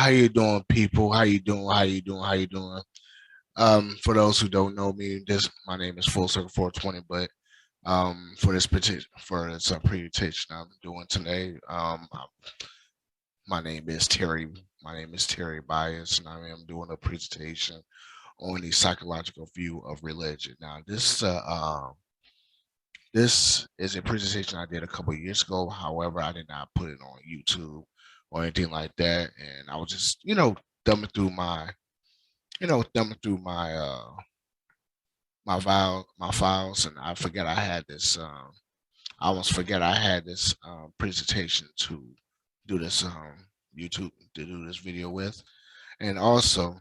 how you doing, people? How you doing? How you doing? How you doing? For those who don't know me, this my name is Full Circle 420. But for this presentation I'm doing today, my name is Terry. My name is Terry Bias, and I am doing a presentation on the psychological view of religion. Now, this is a presentation I did a couple of years ago. However, I did not put it on YouTube or anything like that, and I was just thumbing through my files, and I forget I had this. I almost forget I had this presentation to do this YouTube to do this video with, and also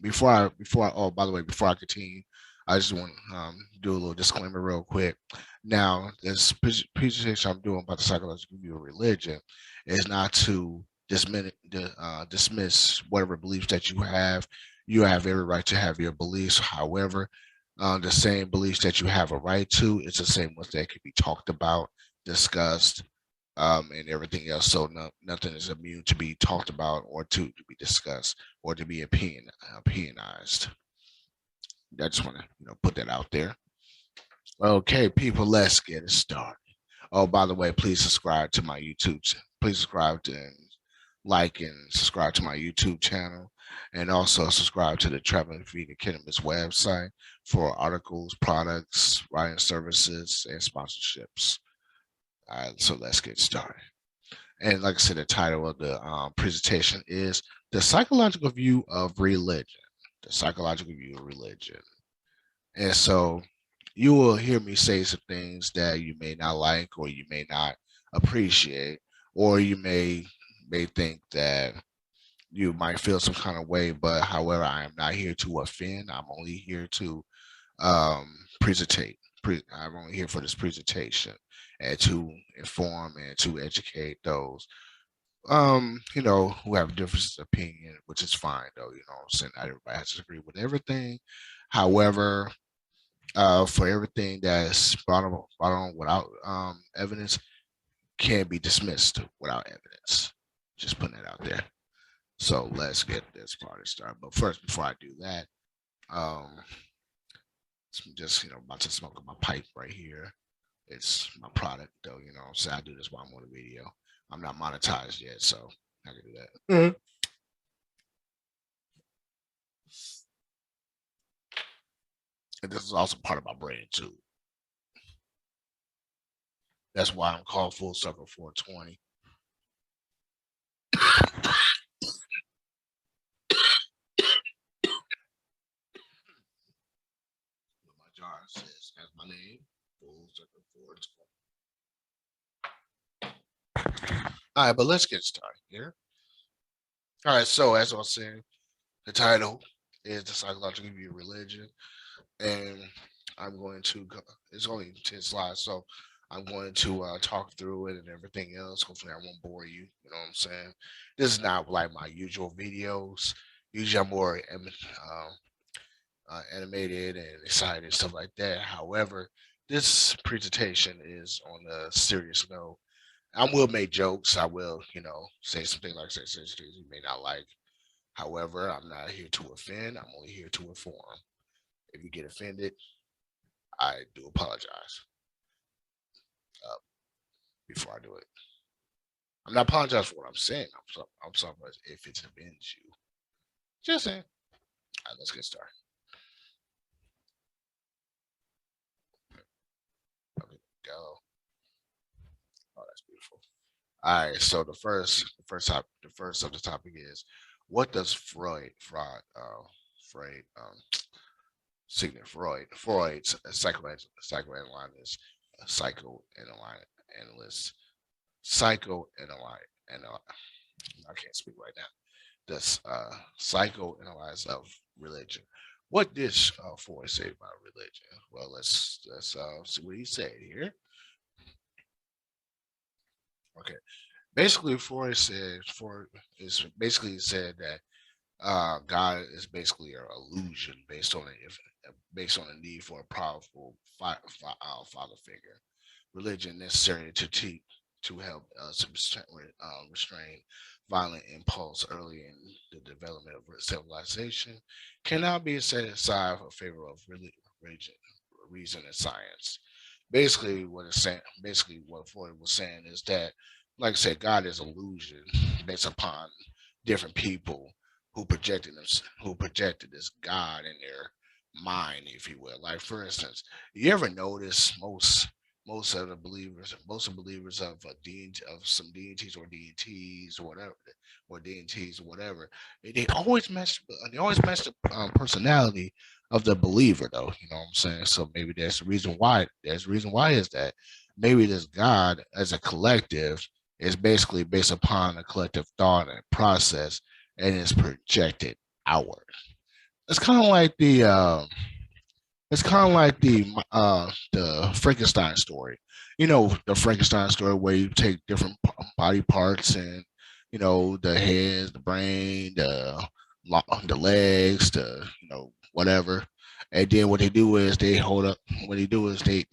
oh, by the way, before I continue, I just want to do a little disclaimer real quick. Now, this presentation I'm doing about the psychological view of religion is not to dismiss whatever beliefs that you have. You have every right to have your beliefs. However, the same beliefs that you have a right to, it's the same ones that can be talked about, discussed, and everything else. So nothing is immune to be talked about or to be discussed or to be opinionized. I just want to put that out there. Okay, people, let's get it started. Oh, by the way, please subscribe to my YouTube. Please subscribe to and like and subscribe to my YouTube channel, and also subscribe to the Traveling Vegan Cannabis website for articles, products, writing services, and sponsorships. All right, so let's get started. And like I said, the title of the presentation is The Psychological View of Religion. The Psychological View of Religion. And so you will hear me say some things that you may not like or you may not appreciate, or you may think that you might feel some kind of way, but however, I am not here to offend. I'm only here to presentate. I'm only here for this presentation and to inform and to educate those who have differences of opinion, which is fine though, I'm saying not everybody has to agree with everything. However, for everything that's brought on without evidence can be dismissed without evidence. Just putting that out there. So let's get this party started. But first, before I do that, I'm just about to smoke my pipe right here. It's my product though, so I do this while I'm on the video. I'm not monetized yet, so I can do that. Mm-hmm. And this is also part of my brand too. That's why I'm called Full Circle 420. My jar says as my name, Full Circle 420. All right, but let's get started here. All right, so as I was saying, the title is The Psychological View of Religion, and I'm going to it's only 10 slides, so I'm going to talk through it and everything else. Hopefully I won't bore you, you know what I'm saying? This is not like my usual videos. Usually I'm more animated and excited and stuff like that. However, this presentation is on a serious note. I will make jokes. I will, say something like say things you may not like. However, I'm not here to offend. I'm only here to inform. If you get offended, I do apologize before I do it. I'm not apologizing for what I'm saying. I'm sorry if it offends you. Just saying. All right, let's get started. Okay, go. Oh, that's beautiful. All right. So the first of the topic is, what does Freud's psychoanalyst, psychoanalyst, and I can't speak right now. This psychoanalyst of religion. What did Freud say about religion? Well, let's see what he said here. Okay, basically, Freud is basically said that God is basically an illusion based on a need for a powerful father figure. Religion necessary to teach to help restrain violent impulse early in the development of civilization cannot be set aside in favor of religion, reason, and science. Basically, what it's saying, basically what Freud was saying is that, like I said, God is illusion based upon different people who projected this God in their mind, if you will. Like for instance, you ever notice most of the believers of of some deities or deities or whatever, they always match the personality of the believer, though. You know what I'm saying? So maybe that's the reason why. There's the reason why is that maybe this God as a collective is basically based upon a collective thought and process, and is projected outward. It's kind of like the Frankenstein story. You know, the Frankenstein story where you take different body parts and, the head, the brain, the legs, whatever. And then what they do is they hold up. What they do is they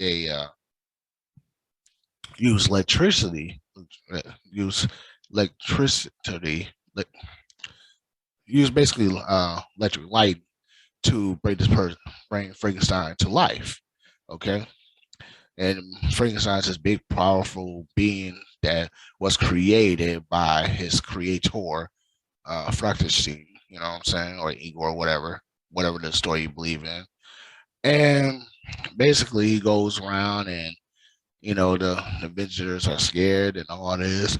use electricity, uh, use electricity, use basically electric light to bring Frankenstein to life. Okay, and Frankenstein's this big, powerful being that was created by his creator, Frankenstein. You know what I'm saying, or Igor, whatever the story you believe in. And basically, he goes around, and the visitors are scared and all this.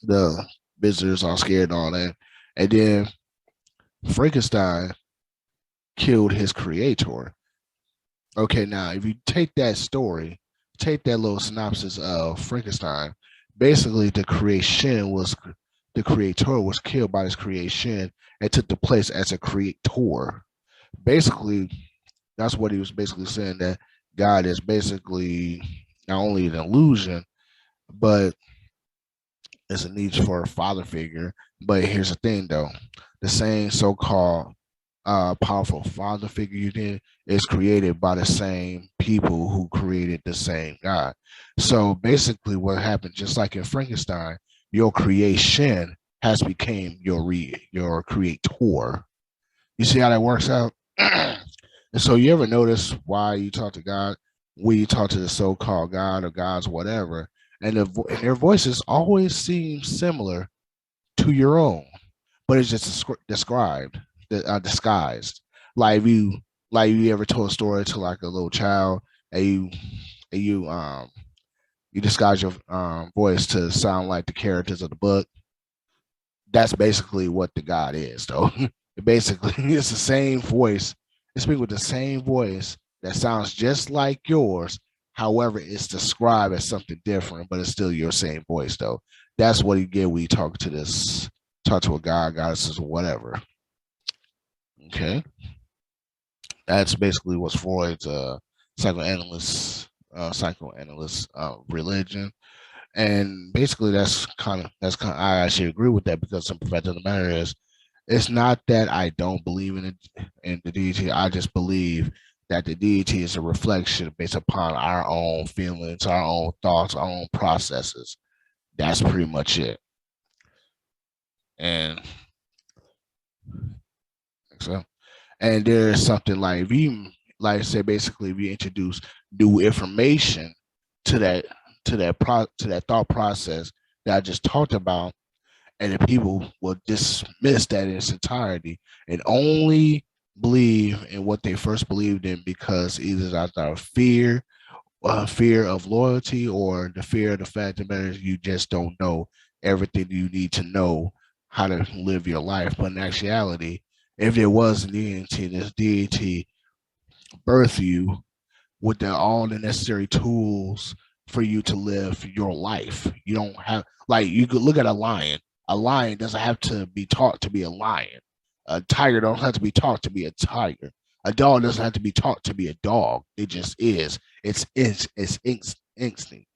The visitors are scared and all that, and then Frankenstein killed his creator. Okay, now if you take that story, take that little synopsis of Frankenstein, basically the creator was killed by his creation and took the place as a creator. Basically, that's what he was basically saying, that God is basically not only an illusion, but it's a need for a father figure. But here's the thing, though: the same so-called powerful father figure you did is created by the same people who created the same God. So basically, what happened, just like in Frankenstein, your creation has become your creator. You see how that works out? And so you ever notice why you talk to God, when you talk to the so-called God or gods, whatever, and their voices always seem similar to your own, but it's just described, disguised. Like you ever told a story to like a little child, and you disguise your voice to sound like the characters of the book. That's basically what the God is, though. Basically, it's the same voice. It's speaking with the same voice that sounds just like yours. However, it's described as something different, but it's still your same voice, though. That's what you get when you talk to a God, goddesses, or whatever. Okay, that's basically what's Freud's psychoanalyst religion, and basically I actually agree with that, because the fact of the matter is, it's not that I don't believe in the deity. I just believe that the deity is a reflection based upon our own feelings, our own thoughts, our own processes. That's pretty much it. And so, and there's something like, if you, like I say, basically, if you introduce new information to to that thought process that I just talked about, and the people will dismiss that in its entirety and only believe in what they first believed in, because either out of fear of loyalty, or the fear of the fact that matters, you just don't know everything you need to know how to live your life. But in actuality, if there was a deity, this deity birth you with all the necessary tools for you to live your life. You don't have, like, you could look at a lion. A lion doesn't have to be taught to be a lion. A tiger don't have to be taught to be a tiger. A dog doesn't have to be taught to be a dog. It just is. It's instinct.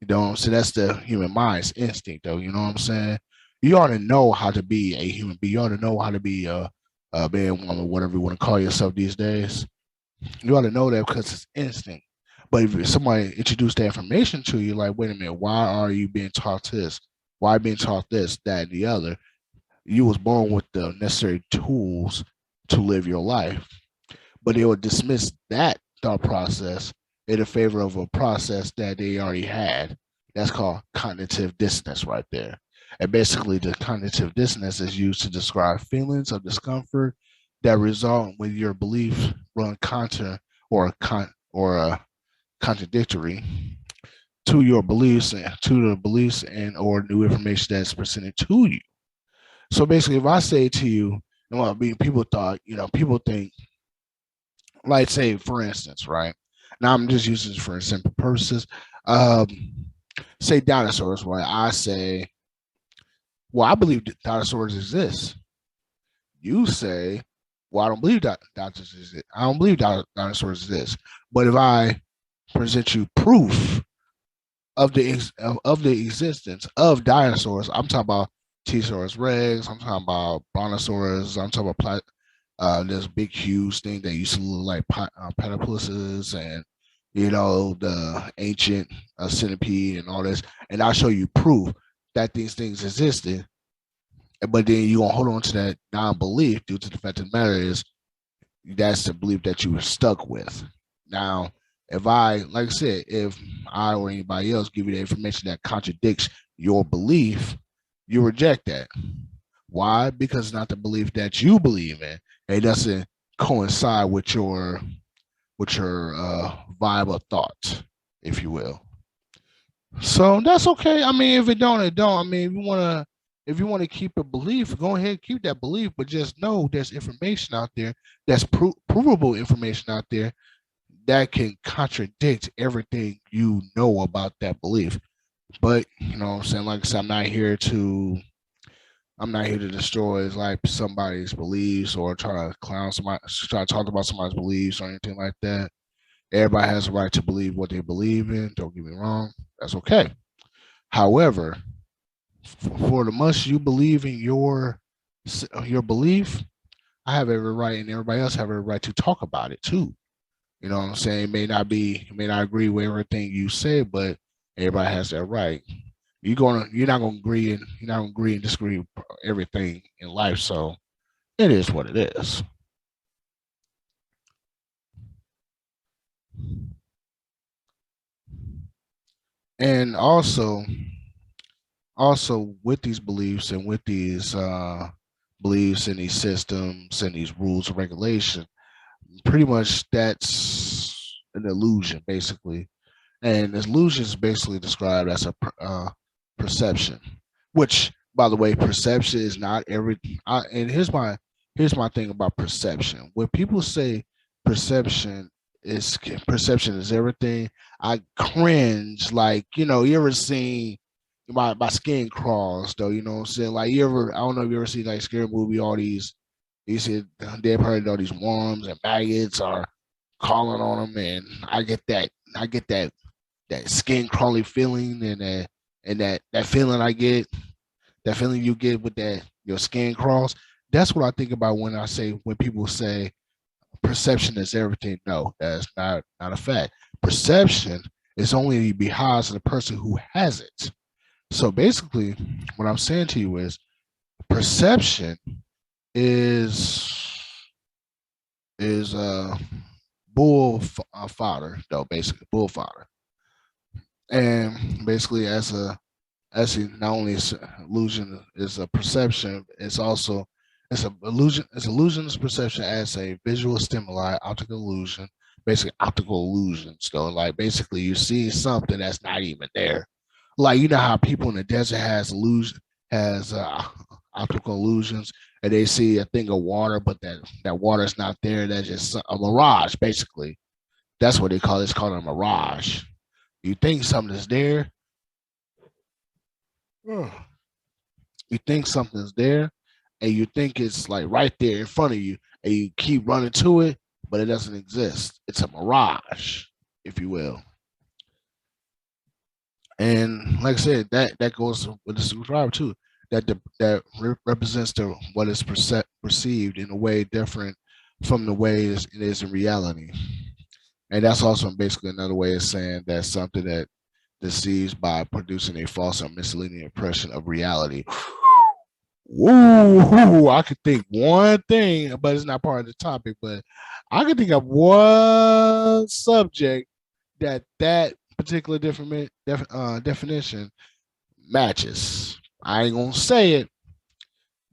You know, so that's the human mind's instinct, though. You know what I'm saying? You ought to know how to be a human being. You ought to know how to be a man, woman, whatever you want to call yourself these days. You ought to know that, because it's instinct. But if somebody introduced that information to you, like, wait a minute, why are you being taught this? Why being taught this, that, and the other? You was born with the necessary tools to live your life, but they would dismiss that thought process in favor of a process that they already had. That's called cognitive dissonance right there. And basically, the cognitive dissonance is used to describe feelings of discomfort that result when your beliefs run counter or contradictory to your beliefs and to the beliefs and or new information that's presented to you. So basically, if I say to you, well, I mean, people thought, people think, like, say, for instance, right? Now I'm just using this for simple purposes. Um, say dinosaurs, right? I say, well, I believe dinosaurs exist. You say, well, I don't believe that dinosaurs exist. I don't believe dinosaurs exist. But if I present you proof of the existence of dinosaurs, I'm talking about T-Saurus Rex. I'm talking about Brontosaurus. I'm talking about this big, huge thing that used to look like platypuses, and the ancient centipede and all this. And I'll show you proof that these things existed. But then you gonna hold on to that non-belief due to the fact of the matter is that's the belief that you were stuck with. Now, if I, like I said, if I or anybody else give you the information that contradicts your belief, you reject that. Why? Because it's not the belief that you believe in. It doesn't coincide with your vibe of thought, if you will. So that's okay. I mean, if it don't, it don't. I mean, if you wanna keep a belief, go ahead and keep that belief. But just know there's information out there that's provable information out there that can contradict everything you know about that belief. But you know what I'm saying, like I said, I'm not here to destroy like somebody's beliefs or try to clown somebody, try to talk about somebody's beliefs or anything like that. Everybody has a right to believe what they believe in. Don't get me wrong. That's okay. However, for the much you believe in your belief, I have every right, and everybody else have every right to talk about it too. You know what I'm saying? May not agree with everything you say, but everybody has that right. You're not gonna agree and disagree with everything in life. So it is what it is. And also with these beliefs and with these beliefs and these systems and these rules and regulations, pretty much that's an illusion, basically. And illusion is basically described as a perception, which, by the way, perception is not every. And here's my thing about perception. When people say perception perception is everything, I cringe. Like, you ever seen my skin crawls though? You know what I'm saying? Like, I don't know if you ever seen like scary movie. All these you see they've heard all these worms and maggots are calling on them, and I get that skin crawly feeling, and that feeling I get, that feeling you get with that your skin crawls. That's what I think about when people say perception is everything. No, that's not a fact. Perception is only behind the person who has it. So basically, what I'm saying to you is perception is is fodder, though, basically bull fodder. And basically, not only is illusion is a perception, it's illusionist perception as a visual stimuli, optical illusion, basically optical illusions. Though, like, basically you see something that's not even there. Like, you know how people in the desert has optical illusions, and they see a thing of water, but that water is not there. That's just a mirage, basically. That's what they call it. It's called a mirage. You think something is there, you think something's there, and you think it's like right there in front of you, and you keep running to it, but it doesn't exist. It's a mirage, if you will. And like I said, that goes with the subscriber too. That represents what is perceived in a way different from the way it is in reality. And that's also basically another way of saying that something that deceives by producing a false or misleading impression of reality. Woo! I could think one thing, but it's not part of the topic. But I could think of one subject that particular definition matches. I ain't gonna say it,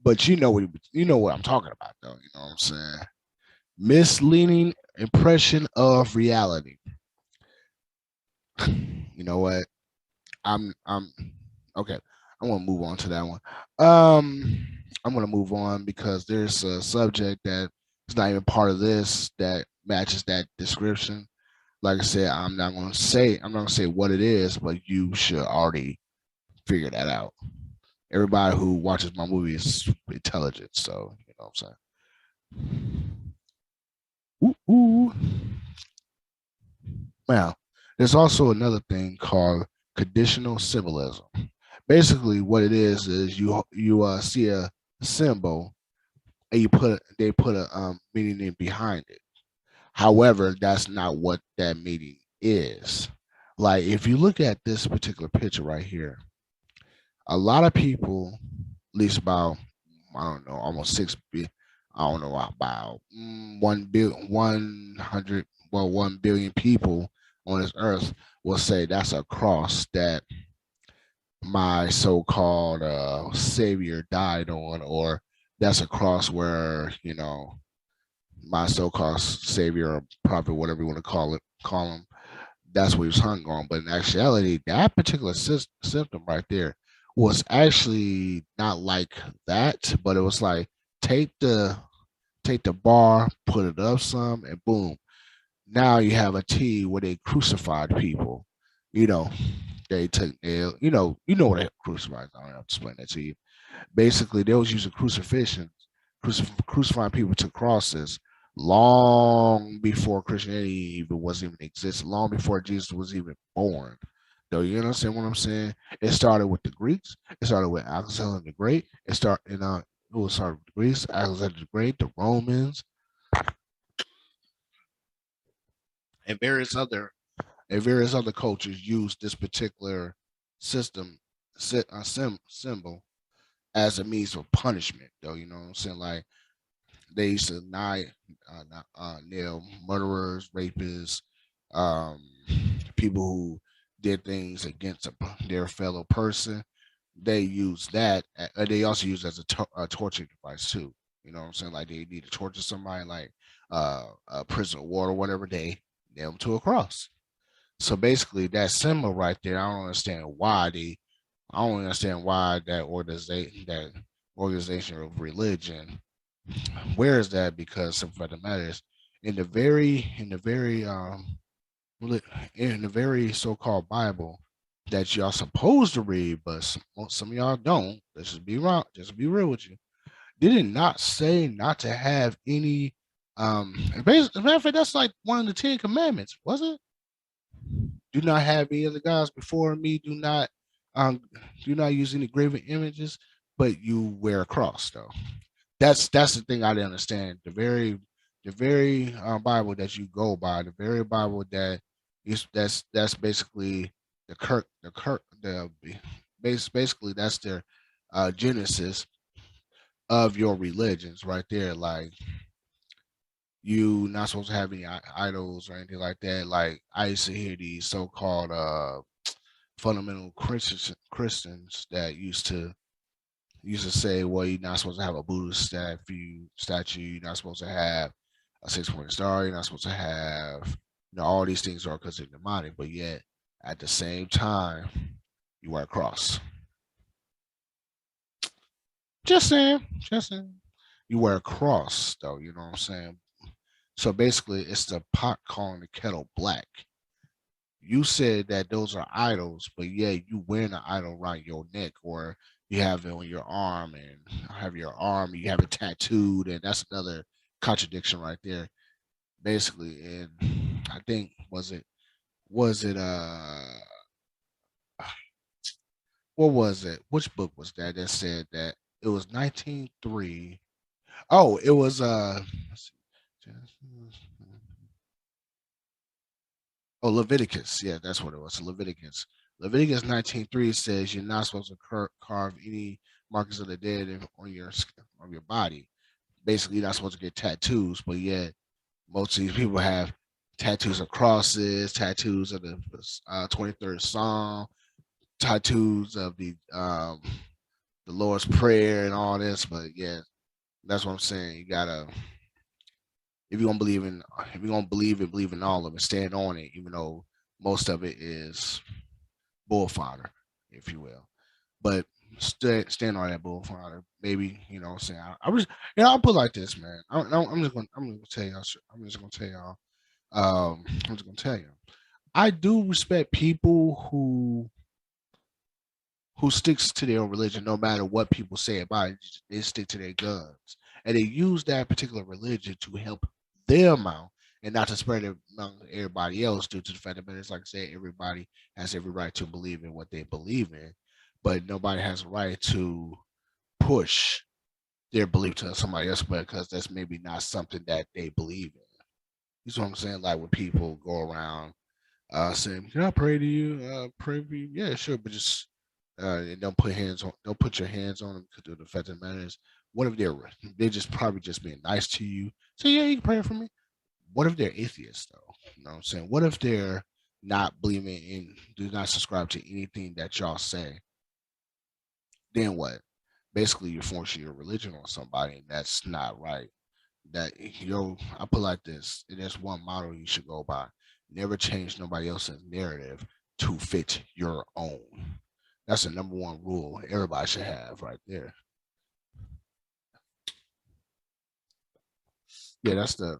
but you know what I'm talking about, though. You know what I'm saying? Misleading impression of reality. You know what? I'm okay. I'm gonna move on to that one. I'm gonna move on because there's a subject that is not even part of this that matches that description. Like I said, I'm not gonna say what it is, but you should already figure that out. Everybody who watches my movies is intelligent, so you know what I'm saying. Ooh, ooh. Now, there's also another thing called conditional symbolism. Basically, what it is you see a symbol and they put a meaning in behind it. However, that's not what that meaning is. Like if you look at this particular picture right here, a lot of people, at least about I don't know, almost I don't know about 100 1 billion people on this earth will say that's a cross that my so-called savior died on, or that's a cross where my so-called savior or prophet, whatever you want to call him, that's what he was hung on. But in actuality, that particular symptom right there was actually not like that, but it was like take the take the bar, put it up some, and boom, now you have a T where they crucified people. You know, they took nail. You know what they crucified. I don't have to explain that to you. Basically, they was using crucifying people to crosses long before Christianity even was even exist, long before Jesus was even born. Though you understand what I'm saying? It started with the Greeks. It started with Alexander the Great. It was started with the Greeks, Alexander the Great, the Romans, and various other cultures used this particular system symbol as a means of punishment. Though you know what I'm saying, like they used to nail murderers, rapists, um, people who did things against their fellow person. They use that. They also use it as a torture device too. You know what I'm saying? Like they need to torture somebody, like a prisoner of war or whatever. They nail them to a cross. So basically, that symbol right there, I don't understand why they. I don't understand why that organization of religion where is that? Because some fact of the matter is, in the very so-called Bible that y'all supposed to read, but some of y'all don't. Let's just be wrong. Just be real with you. Did it not say not to have any? As a matter of fact, that's like one of the Ten Commandments, was it? Do not have any other gods before me. Um, do not use any graven images, but you wear a cross though. That's the thing I didn't understand. The very Bible that you go by, the very Bible that's basically the basically that's their genesis of your religions right there. Like you not supposed to have any idols or anything like that. Like I used to hear these so-called fundamental Christians that used to say, well, you're not supposed to have a Buddhist statue. You're not supposed to have a six-pointed star. You're not supposed to have, all these things are considered demonic. But yet, at the same time, you wear a cross. Just saying, just saying. You wear a cross, though. You know what I'm saying? So basically, it's the pot calling the kettle black. You said that those are idols, but yeah, you wearing an idol around your neck, or you have it on your arm, and have your arm, you have it tattooed, and that's another contradiction right there, basically. And I think was it what was it? Which book was that said that it was 1903? Oh, it was Oh, Leviticus. Yeah, that's what it was. Leviticus. Leviticus 19:3 says you're not supposed to carve any markings of the dead on your body. Basically, you're not supposed to get tattoos, but yet most of these people have tattoos of crosses, tattoos of the 23rd Psalm, tattoos of the Lord's Prayer and all this. But yeah, that's what I'm saying. You gotta if you're gonna believe in if you're gonna believe in all of it, stand on it, even though most of it is bull fodder, if you will. But stand on that bull fodder. Maybe what I'm saying. I was I'll put it like this, man. I'm just gonna tell y'all. I'm just gonna tell y'all. I'm just gonna tell you. I do respect people who sticks to their religion no matter what people say about it. They stick to their guns. And they use that particular religion to help them out and not to spread it among everybody else due to the fact that it's like I said, everybody has every right to believe in what they believe in, but nobody has a right to push their belief to somebody else because that's maybe not something that they believe in. You know what I'm saying? Like when people go around saying, "Can I pray to you? Pray for you?" Yeah, sure, but just don't put your hands on them because the fact of the matter is, what if they're just probably just being nice to you? So yeah, you can pray for me. What if they're atheists though? You know what I'm saying? What if they're not believing in, do not subscribe to anything that y'all say? Then what? Basically, you're forcing your religion on somebody, and that's not right. That I put like this, and there's one model you should go by: never change nobody else's narrative to fit your own. That's the number one rule everybody should have right there. Yeah, that's the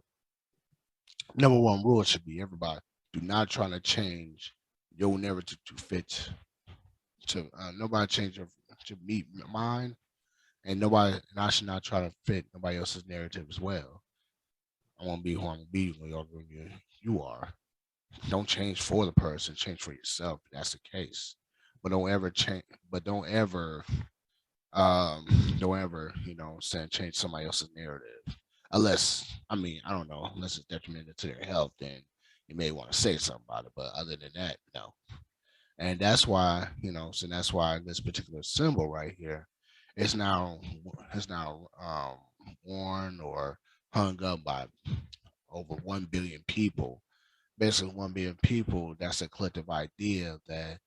number one rule. It should be everybody. Do not try to change your narrative to fit to nobody change your to meet mine, and nobody and I should not try to fit nobody else's narrative as well. I want to be who I'm gonna be when you are. Don't change for the person, change for yourself. That's the case. But don't ever change. But um, don't ever, saying change somebody else's narrative. Unless, I mean, I don't know, unless it's detrimental to their health, then you may want to say something about it. But other than that, no. And that's why, so that's why this particular symbol right here is now worn or hung up by over 1 billion people, basically 1 billion people. That's a collective idea that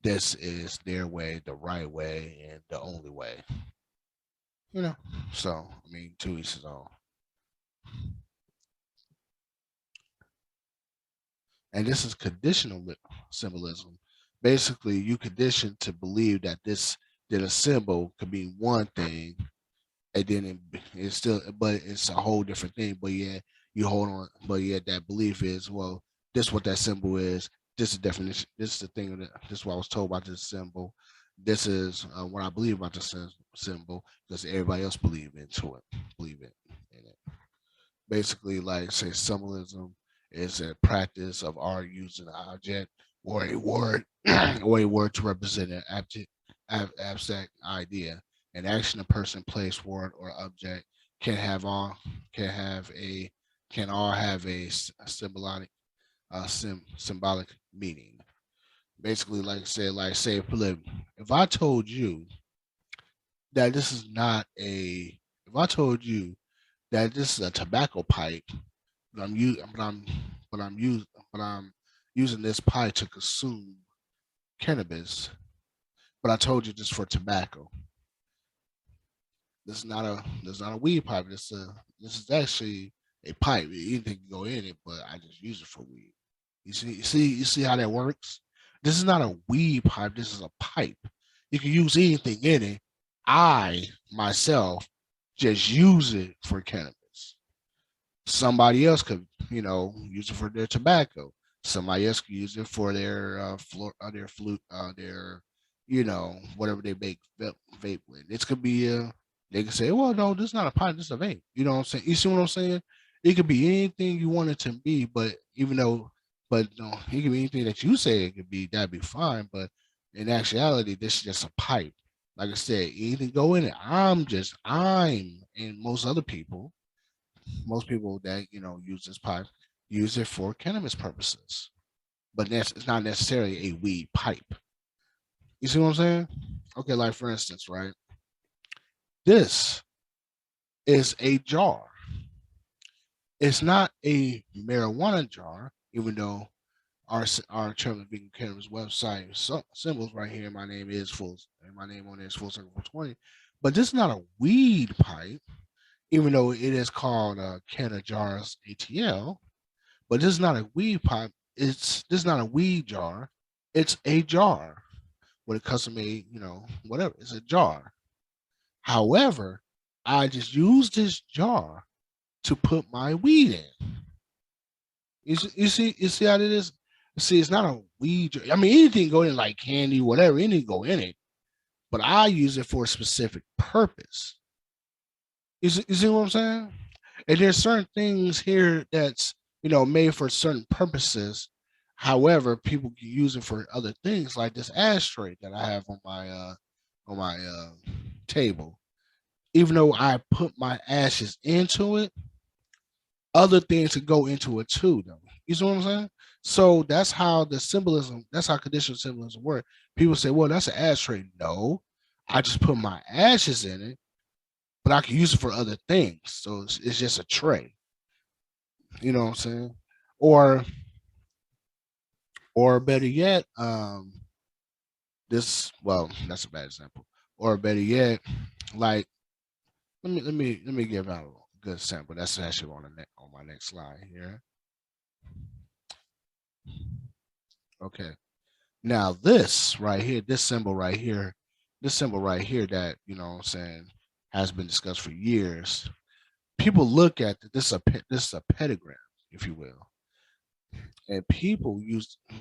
this is their way, the right way, and the only way. You know. So I mean, to each his own. And this is conditional symbolism. Basically, you condition to believe that a symbol could be one thing, and then it's still, but it's a whole different thing. But yeah, you hold on, but yeah, that belief is well, this is what that symbol is. This is the definition. This is the thing that this is what I was told about this symbol. This is what I believe about the symbol because everybody else believe in it. Basically, like say symbolism is a practice of art using an object or a word or a word to represent an abstract idea. An action, a person, place, word, or object can have all can have a can all have a symbolic meaning. Basically, like say if I told you that this is not a if I told you that this is a tobacco pipe, but I'm u- but I'm using but I'm using this pipe to consume cannabis, but I told you just for tobacco. This is not a weed pipe. This is actually a pipe. Anything can go in it, but I just use it for weed. You see how that works? This is not a weed pipe. This is a pipe. You can use anything in it. I myself just use it for cannabis. Somebody else could, use it for their tobacco. Somebody else could use it for their flute, whatever they make vape with. This could be they could say, well, no, this is not a pipe, this is a vape. You know what I'm saying? You see what I'm saying? It could be anything you want it to be, but but no, it could be anything that you say it could be. That'd be fine. But in actuality, this is just a pipe. Like I said, anything go in it. And most people that use this pipe use it for cannabis purposes. but it's not necessarily a weed pipe. You see what I'm saying? Okay, like for instance, right? This is a jar. It's not a marijuana jar, even though our Chairman Vegan Cannabis website symbols right here. My name is full, and my name on there is Full Circle 420. But this is not a weed pipe, even though it is called Canna Jars ATL. But this is not a weed pipe. This is not a weed jar. It's a jar with a custom made, whatever. It's a jar. However, I just use this jar to put my weed in. You see how it is. See, it's not a weed. I mean, anything go in like candy, whatever, anything go in it. But I use it for a specific purpose. You see what I'm saying? And there's certain things here that's made for certain purposes. However, people can use it for other things, like this ashtray that I have on my table. Even though I put my ashes into it, other things could go into it too, though. You see what I'm saying? So that's how the symbolism, that's how conditional symbolism work. People say, well, that's an ashtray. No, I just put my ashes in it, but I can use it for other things. So it's just a tray. You know what I'm saying? Or or better yet, well, that's a bad example. Or better yet, like let me give out a good sample. That's actually on my next slide here. Okay. Now this right here, this symbol right here that, what I'm saying, has been discussed for years. People look at this is a pentagram, if you will. And people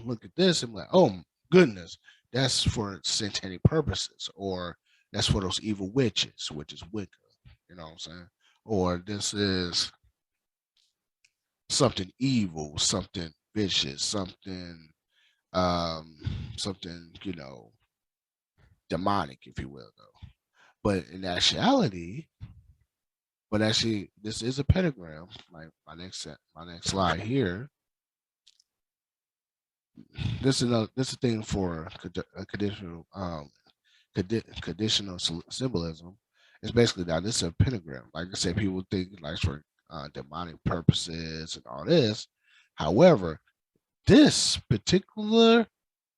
look at this and be like, oh goodness, that's for satanic purposes, or that's for those evil witches, which is Wicca, you know what I'm saying? Or this is something evil, something vicious, um something, demonic, if you will, though. But in actuality, this is a pentagram. Like my next slide here. This is a thing for conditional conditional symbolism. It's basically that this is a pentagram. Like I said, people think like for demonic purposes and all this. However, this particular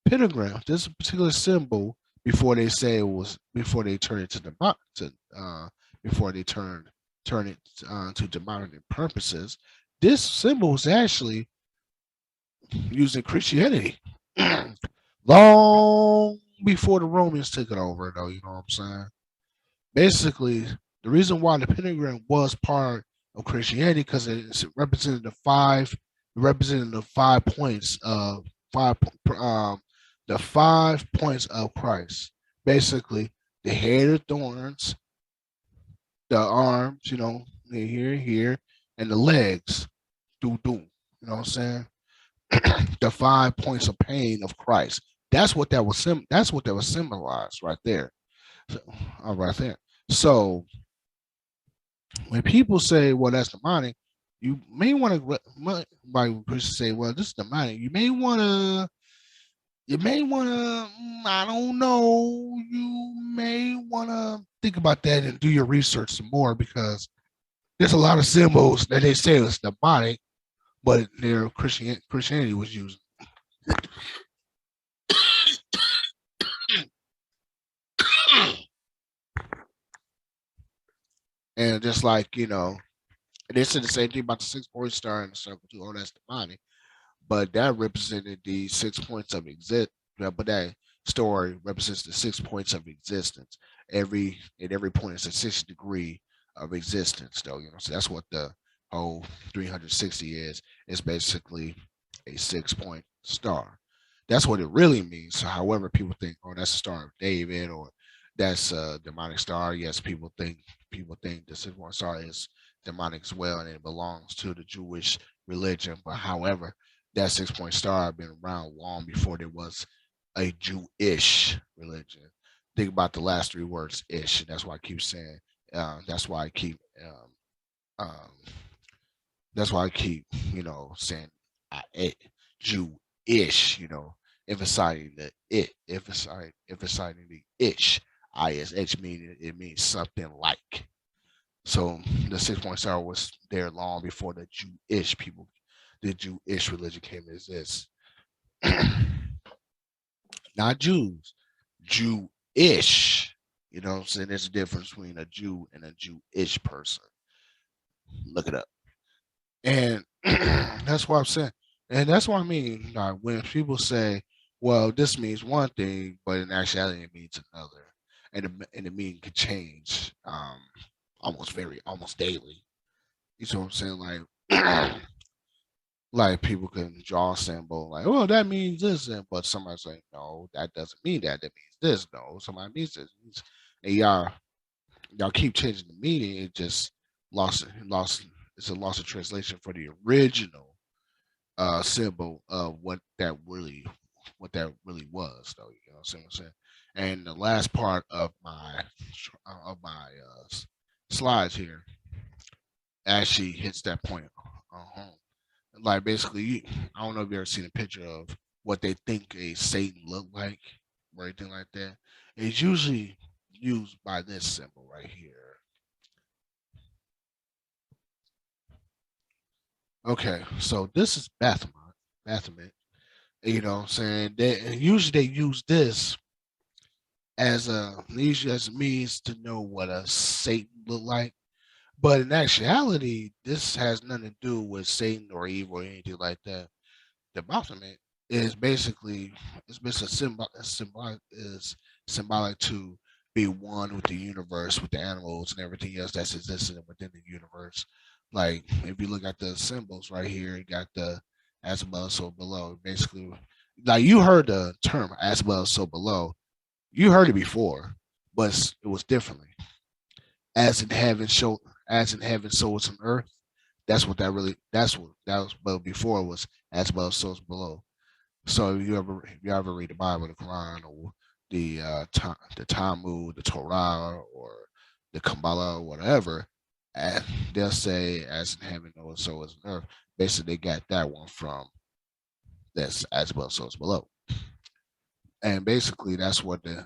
pentagram, this particular symbol, before they turn it to before they turn it to demonic purposes, this symbol was actually used in Christianity long before the Romans took it over, though. You know what I'm saying? Basically, the reason why the pentagram was part of Christianity because it represented five the 5 points of Christ. Basically, the head of thorns, the arms, here, and the legs, do do. You know what I'm saying? The 5 points of pain of Christ. That's what that was symbolized right there. So, right there. So when people say, "Well, that's demonic," you may want to, like Christians say, "Well, this is demonic." You may want to, I don't know, you may want to think about that and do your research some more because there's a lot of symbols that they say is demonic, but their Christianity was using. And just like, they said the same thing about the 6 point star in the circle too. Oh, that's demonic. But that represented the 6 points of exist. But that story represents the 6 points of existence. Every point is a 6th degree of existence, though. So that's what the whole 360 is. It's basically a 6 point star. That's what it really means. So, however, people think, oh, that's the Star of David, or that's a demonic star. Yes, people think the 6 point star is demonic as well, and it belongs to the Jewish religion. But however, that 6 point star had been around long before there was a Jewish religion. Think about the last 3 words, ish. And that's why I keep saying. That's why I keep. Um, that's why I keep, saying Jewish. ish, emphasizing the it, emphasizing the ish, ish, meaning it means something like. So the 6 point star was there long before the Jewish religion came to exist. Not Jews, Jewish. You know what I'm saying? There's a difference between a Jew and a Jewish person. Look it up. And that's what I'm saying. And that's what I mean. Like, when people say, well, this means one thing, but in actuality, it means another. And the meaning could change almost daily. You see what I'm saying? Like people can draw a symbol like, well, that means this, but somebody's like, no, that doesn't mean that. That means this. No, somebody means this. And y'all keep changing the meaning. It just lost. It's a loss of translation for the original symbol of what that really was, though. You know what I'm saying? And the last part of my slides here actually hits that point home. Like basically, I don't know if you ever seen a picture of what they think a Satan look like or anything like that. It's usually used by this symbol right here. Okay, so this is Baphomet. Baphomet. You know what I'm saying? Usually they use this usually as a means to know what a Satan look like. But in actuality, this has nothing to do with Satan or evil or anything like that. The Baphomet is basically it's basically symbolic to be one with the universe, with the animals and everything else that's existing within the universe. Like if you look at the symbols right here, you got the as above, so below. Basically, like you heard the term as above, so below. You heard it before, but it was differently. As in heaven, so it's on earth. That's what that was. But before it was as above, so it's below. So if you ever read the Bible, the Quran, or the Talmud, the Torah, or the Kabbalah, or whatever, and they'll say as in heaven, or so is on earth. Basically, they got that one from that's as above, so it's below. And basically, that's what the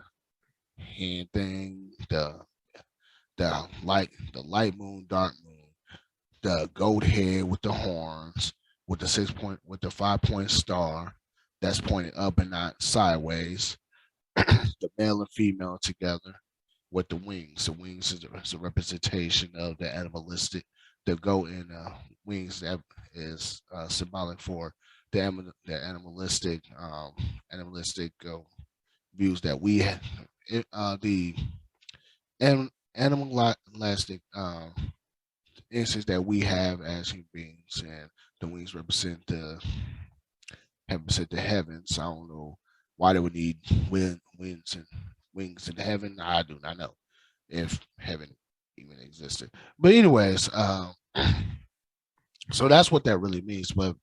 hand thing, the light moon, dark moon, the goat head with the horns, with the 5 point star that's pointing up and not sideways, the male and female together with the wings. The wings is a representation of the animalistic. The goat and wings that is symbolic for the animalistic views that we have. The animalistic instincts that we have as human beings, and the wings represent the heavens. I don't know why they would need wings in heaven. I do not know if heaven even existed. But anyways, so that's what that really means. But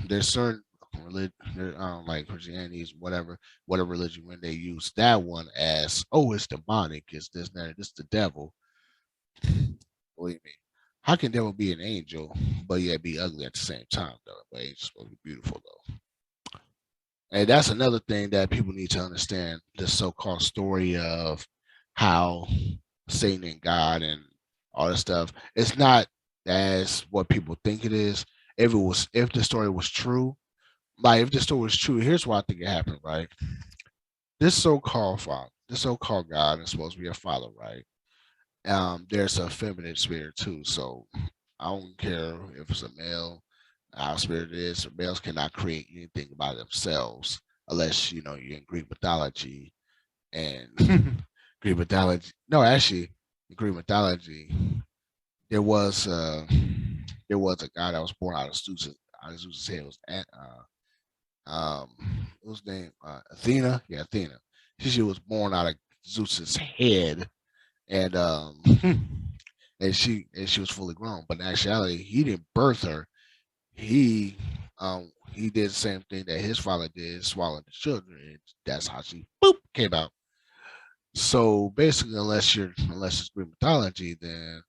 there's certain religion, like Christianity's whatever religion, when they use that one as, oh, it's demonic, it's this, that, this the devil. Believe me, how can devil be an angel, but yet be ugly at the same time, though? But angel's supposed to be beautiful, though. And that's another thing that people need to understand: the so-called story of how Satan and God and all this stuff. It's not as what people think it is. If the story was true, like if the story was true, here's what I think it happened. Right, this so-called God is supposed to be a father, right? There's a feminine spirit too. So I don't care if it's a male, our spirit is, or males cannot create anything by themselves unless you're in Greek mythology and Greek mythology. No, actually, in Greek mythology, there was uh there was a guy that was born out of Zeus's head. It was what was his name? Athena. Yeah, Athena. She was born out of Zeus's head, and and she was fully grown. But in actuality, he didn't birth her. He did the same thing that his father did, swallowed the children, and that's how she boop came out. So basically, unless it's Greek mythology, then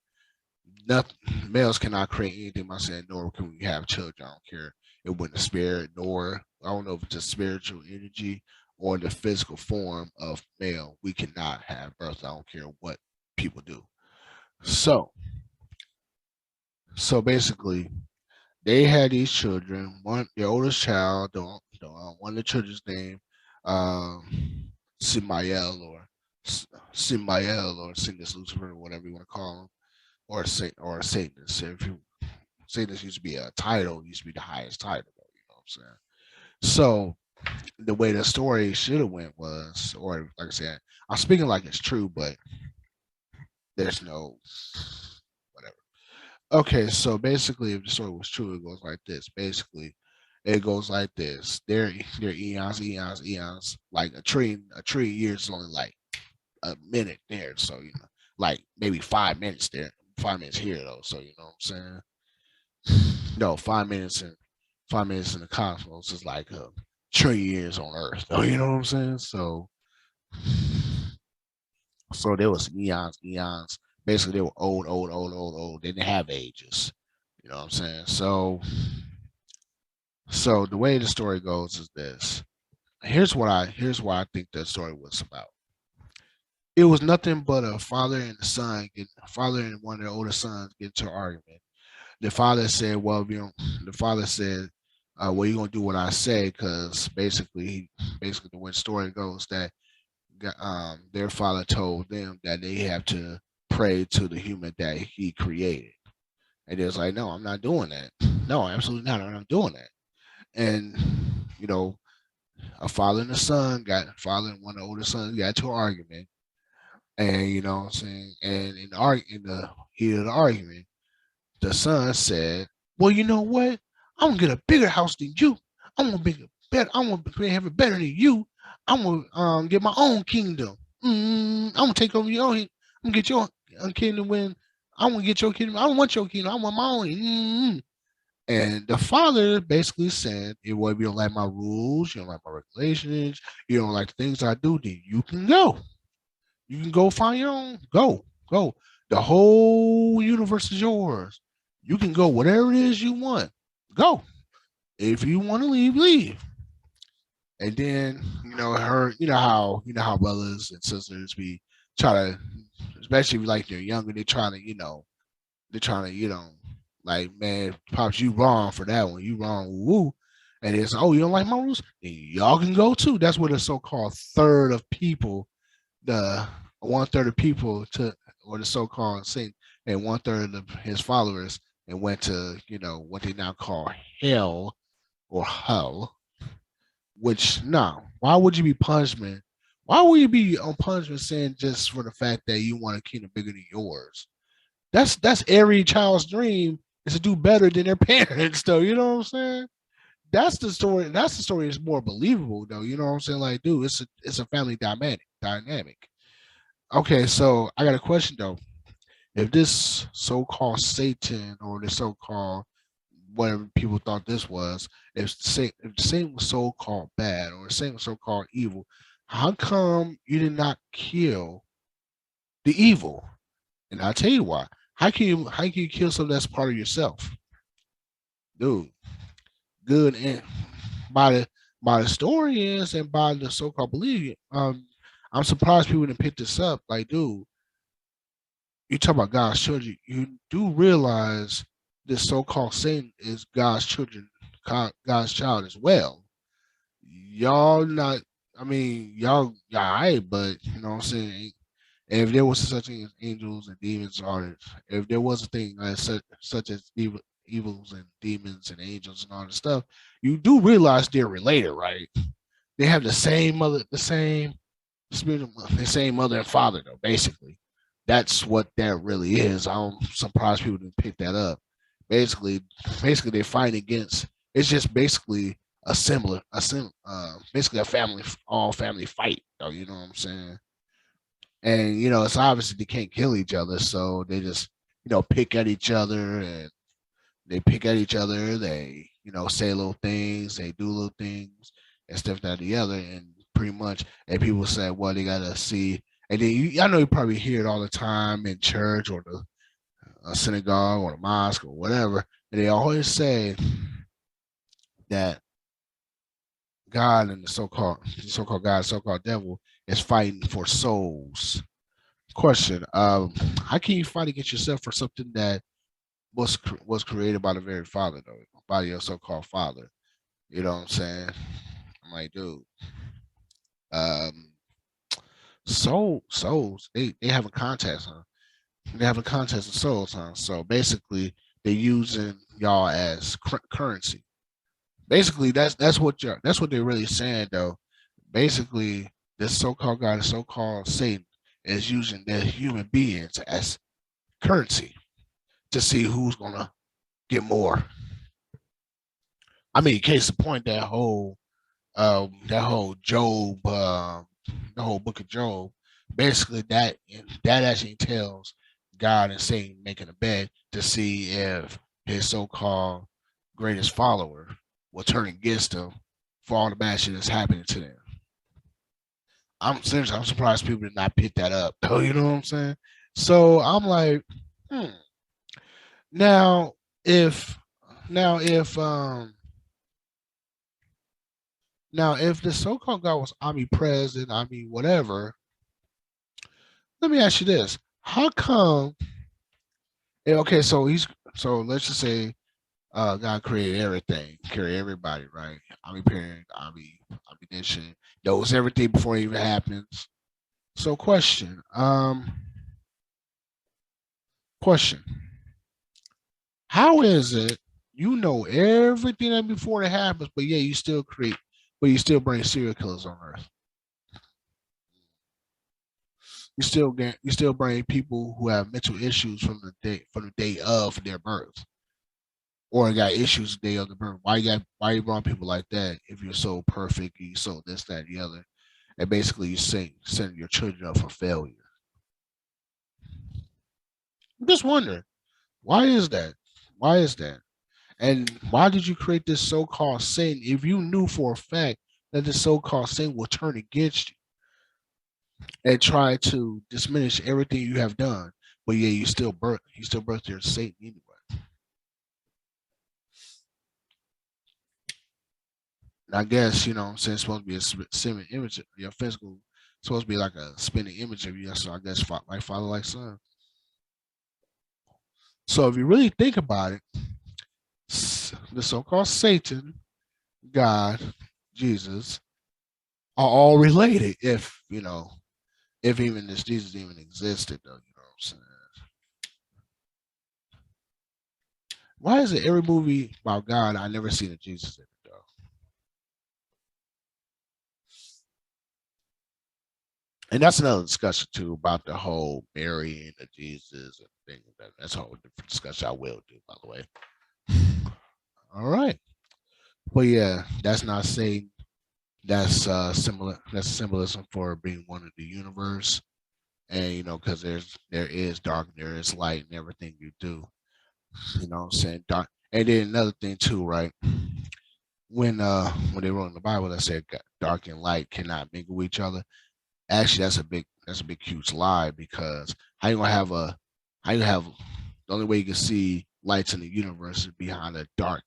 nothing, males cannot create anything by saying, nor can we have children. I don't care it wouldn't spirit, nor I don't know if it's a spiritual energy or the physical form of male. We cannot have birth. I don't care what people do. So, so basically, they had these children. One, their oldest child, one of the children's name, um, Simael Simael or Cygnus Lucifer, or whatever you want to call him, or Satanist. If you Satanist used to be a title, used to be the highest title. You know what I'm saying? So the way the story should have went was, or like I said, I'm speaking like it's true, but there's no whatever. Okay, so basically, if the story was true, it goes like this. Basically, it goes like this. They're eons, eons, eons. Like a trillion years is only like a minute there. So like maybe 5 minutes there, 5 minutes here though. So you know what I'm saying? No, 5 minutes in 5 minutes in the cosmos is like a trillion years on Earth. Oh, you know what I'm saying? So there was eons, eons. Basically, they were old, old, old, old, old. They didn't have ages. You know what I'm saying? So the way the story goes is this. Here's why I think the story was about. It was nothing but a father and a son father and one of their older sons get into an argument. The father said, "Well, you know," the father said, "Well, you're gonna do what I say," because basically the way the story goes that their father told them that they have to pray to the human that he created. And they was like, no, I'm not doing that. No, absolutely not. I'm not doing that. And, you know, a father and a son father and one of the older sons got into an argument. And, you know what I'm saying? And in the heat of the argument, the son said, well, you know what? I'm going to get a bigger house than you. I'm going to be better. I'm going to have it better than you. I'm going to get my own kingdom. I'm going to take over your own. I'm going to get your kingdom when I'm going to get your kingdom. I don't want your kingdom. I want my own. And the father basically said, well, if you don't like my rules, you don't like my regulations, you don't like the things I do, then you can go. You can go find your own. Go, go. The whole universe is yours. You can go whatever it is you want. Go. If you want to leave, leave. And then you know how brothers and sisters be try to, especially if like they're younger, they trying to they're trying to like, man, pops, you wrong for that one. You wrong, woo. And it's, oh, you don't like my rules? Then y'all can go too. That's where the so-called third of people, the 1/3 of people to, or the so-called saint, and 1/3 of his followers, and went to what they now call hell or hell. Which, no, why would you be punishment? Why would you be on punishment saying just for the fact that you want a kingdom bigger than yours? That's every child's dream, is to do better than their parents, though. You know what I'm saying? That's the story. That's the story. Is more believable, though. You know what I'm saying? Like, dude, it's a family dynamic. Dynamic. Okay, so I got a question though. If this so-called Satan or the so-called whatever people thought this was, if the Satan was so-called bad or the Satan was so-called evil, how come you did not kill the evil? And I'll tell you why. How can you kill something that's part of yourself, dude? Good, and by the historians and by the so-called belief, I'm surprised people didn't pick this up. Like, dude, you talk about God's children, you do realize this so-called Satan is God's children, God's child as well. Y'all not, I mean, y'all right, but you know what I'm saying. If there was such thing as angels and demons, or if there was a thing as such as evils and demons and angels and all this stuff, you do realize they're related, right? They have the same mother, the same spirit, the same mother and father, though. Basically, that's what that really is. I'm surprised people didn't pick that up. Basically, basically they fight against. It's just basically basically a all family fight, though. You know what I'm saying? And it's obviously they can't kill each other, so they just pick at each other, and they pick at each other. They say little things, they do little things, and stuff that the other, and pretty much. And people say, well, they gotta see. And then I know you probably hear it all the time in church or the synagogue or the mosque or whatever, and they always say, that God and the so-called God, so-called devil is fighting for souls. Question: how can you fight against yourself for something that was created by the very Father, though, by your so-called Father? You know what I'm saying? I'm like, dude, um, souls, they have a contest, huh? They have a contest of souls, huh? So basically, they're using y'all as currency. Basically, that's what they're really saying, though. Basically, this so-called God, so-called Satan, is using their human beings as currency to see who's gonna get more. I mean, case in point, that whole Job, the whole book of Job, basically that actually tells God and Satan making a bet to see if his so-called greatest follower will turn against him for all the bad shit that's happening to them. I'm seriously, I'm surprised people did not pick that up. Though, you know what I'm saying? So I'm like, hmm. Now if now if now if the so-called God was omnipresent, I mean whatever, let me ask you this: how come? Okay, so let's just say God created everything, created everybody, right? Omniparent, omniscient, knows everything before it even happens. So question: how is it you know everything that before it happens, but yeah, but you still bring serial killers on Earth? You still bring people who have mental issues from the day of their birth, or got issues the day of the birth. Why you bring people like that if you're so perfect, you so this, that, and the other, and basically you send your children up for failure. I'm just wondering, why is that? Why is that? And why did you create this so-called sin if you knew for a fact that this so-called sin will turn against you and try to diminish everything you have done? But yeah, you still birth your Satan anyway. And I guess you know what I'm saying, it's supposed to be a spinning image of your physical, supposed to be like a spinning image of you. So I guess like father, like son. So if you really think about it, the so-called Satan, God, Jesus, are all related. If you know, if even this Jesus even existed, though, you know what I'm saying. Why is it every movie about God I never seen a Jesus in it though? And that's another discussion too about the whole Mary and the Jesus and things like that. That's a whole different discussion I will do, by the way. All right. But yeah, that's not saying that's similar. That's symbolism for being one of the universe, and you know, because there is dark, there is light, and everything you do. You know, what I'm saying dark. And then another thing too, right? When they wrote in the Bible that said dark and light cannot mingle with each other. Actually, that's a big huge lie because how you gonna have a how you have the only way you can see lights in the universe is behind a dark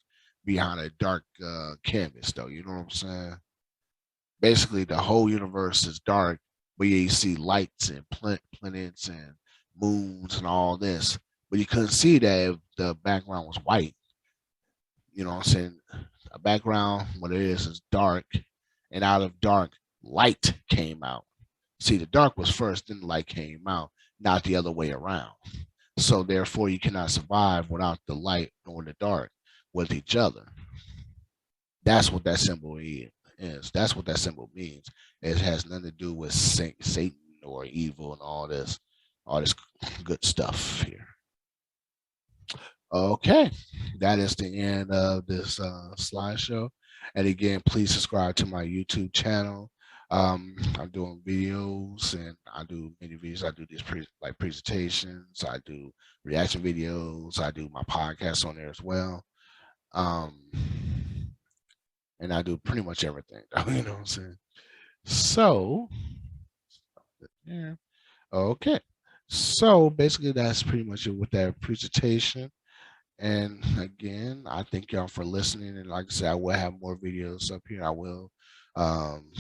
canvas though. You know what I'm saying? Basically, the whole universe is dark, but yeah, you see lights and planets and moons and all this, but you couldn't see that if the background was white. You know what I'm saying? A background, what it is dark, and out of dark, light came out. See, the dark was first, then the light came out, not the other way around. So therefore, you cannot survive without the light nor the dark with each other. That's what that symbol is. That's what that symbol means. It has nothing to do with Satan or evil and all this good stuff here. Okay, that is the end of this slideshow. And again, please subscribe to my YouTube channel. I'm doing videos, and I do many videos. I do these like presentations. I do reaction videos. I do my podcast on there as well. Um, and I do pretty much everything. You know what I'm saying? So, yeah. Okay. So basically, that's pretty much it with that presentation. And again, I thank y'all for listening. And like I said, I will have more videos up here. I will. Um,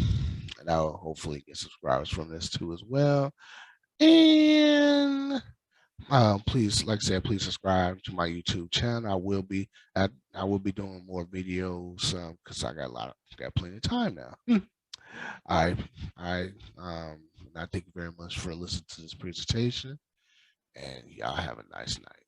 and I'll hopefully get subscribers from this too as well. And please, like I said, please subscribe to my YouTube channel. I will be doing more videos because got plenty of time now. I I I thank you very much for listening to this presentation, and y'all have a nice night.